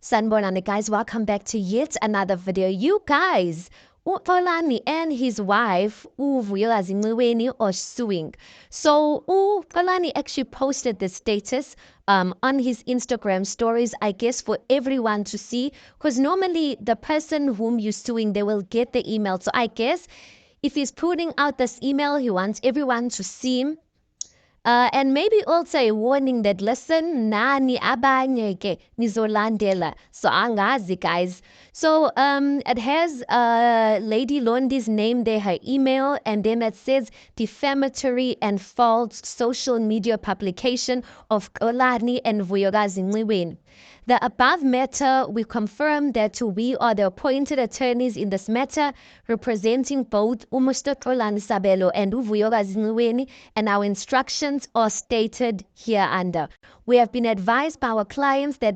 Sanibonani guys, welcome back to yet another video. You guys, uXolani and his wife uVuyokazi Ncikweni are suing. So uXolani actually posted the status on his Instagram stories, I guess for everyone to see, because normally the person whom you're suing, they will get the email. So I guess if he's putting out this email, he wants everyone to see him. And maybe also a warning that listen, nani abanye ke nizolandela. So angazi guys. So it has Lady Londi's name there, her email, and then it says defamatory and false social media publication of Xolani and Vuyokazi Ncikweni. The above matter, we confirm that we are the appointed attorneys in this matter, representing both Mr. Xolani Sabelo and uVuyokazi Ncikweni, and our instructions are stated hereunder. We have been advised by our clients that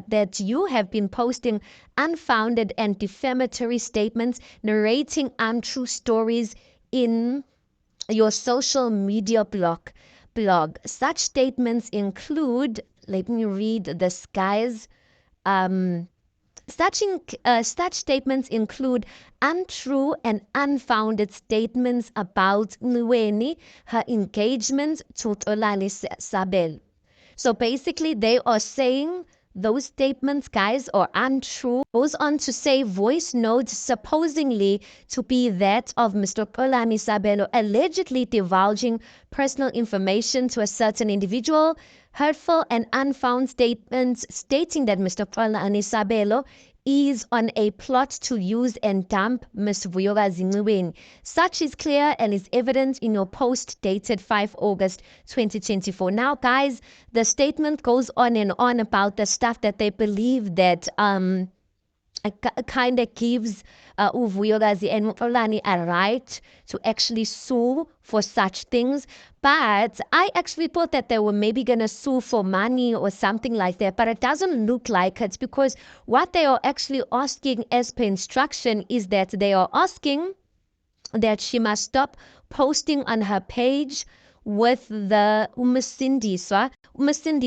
that you have been posting unfounded and defamatory statements narrating untrue stories in your social media blog. Such statements include, let me read this, guys. Such statements include untrue and unfounded statements about Ncikweni, her engagement to Xolani Sabelo. So basically, they are saying those statements, guys, are untrue. Goes on to say voice notes supposedly to be that of Mr. Xolani Sabelo allegedly divulging personal information to a certain individual, hurtful and unfounded statements stating that Mr. Xolani Sabelo is on a plot to use and dump Ms. Vuyokazi Ncikweni. Such is clear and is evident in your post dated 5 August 2024. Now, guys, the statement goes on and on about the stuff that they believe that kind of gives uVuyokazi and Xolani a right to actually sue for such things. But I actually thought that they were maybe going to sue for money or something like that. But it doesn't look like it, because what they are actually asking as per instruction is that they are asking that she must stop posting on her page with the Umasindiswa.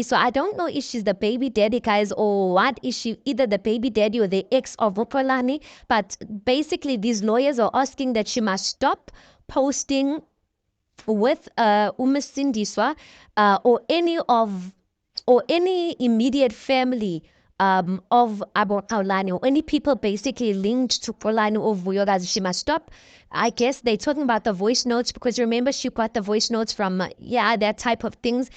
So I don't know if she's the baby daddy, guys, or what. Is she either the baby daddy or the ex of Xolani? But basically, these lawyers are asking that she must stop posting with Umasindiswa or any immediate family of Abu Xolani, or any people basically linked to Xolani or Vuyokazi. She must stop. I guess they're talking about the voice notes, because remember she got the voice notes from that type of things.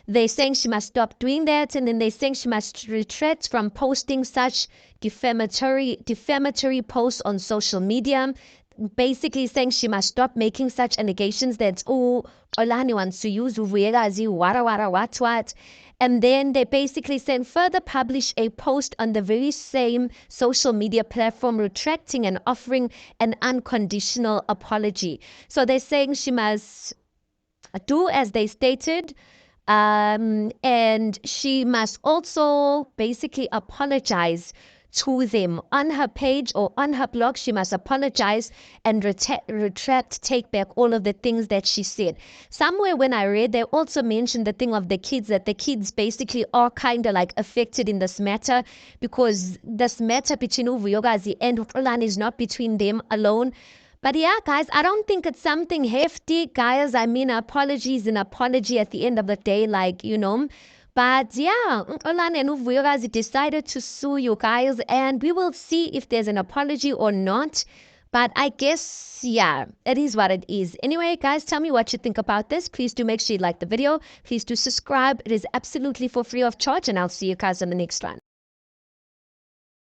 They're saying she must stop doing that, and then they're saying she must retract from posting such defamatory posts on social media. Basically saying she must stop making such allegations that Xolani wants to use uVuyokazi, what. And then they basically saying further publish a post on the very same social media platform retracting and offering an unconditional apology. So they're saying she must do as they stated, and she must also basically apologize to them on her page or on her blog. She must apologize and retract, take back all of the things that she said. Somewhere when I read, they also mentioned the thing of the kids, that the kids basically are kind of like affected in this matter, because this matter between uVuyokazi and Xolani is not between them alone. But yeah, guys, I don't think it's something hefty, guys. I mean, apology is an apology at the end of the day, like, you know. But yeah, Xolani and uVuyokazi decided to sue you guys, and we will see if there's an apology or not. But I guess, yeah, it is what it is. Anyway, guys, tell me what you think about this. Please do make sure you like the video. Please do subscribe. It is absolutely for free of charge, and I'll see you guys on the next one.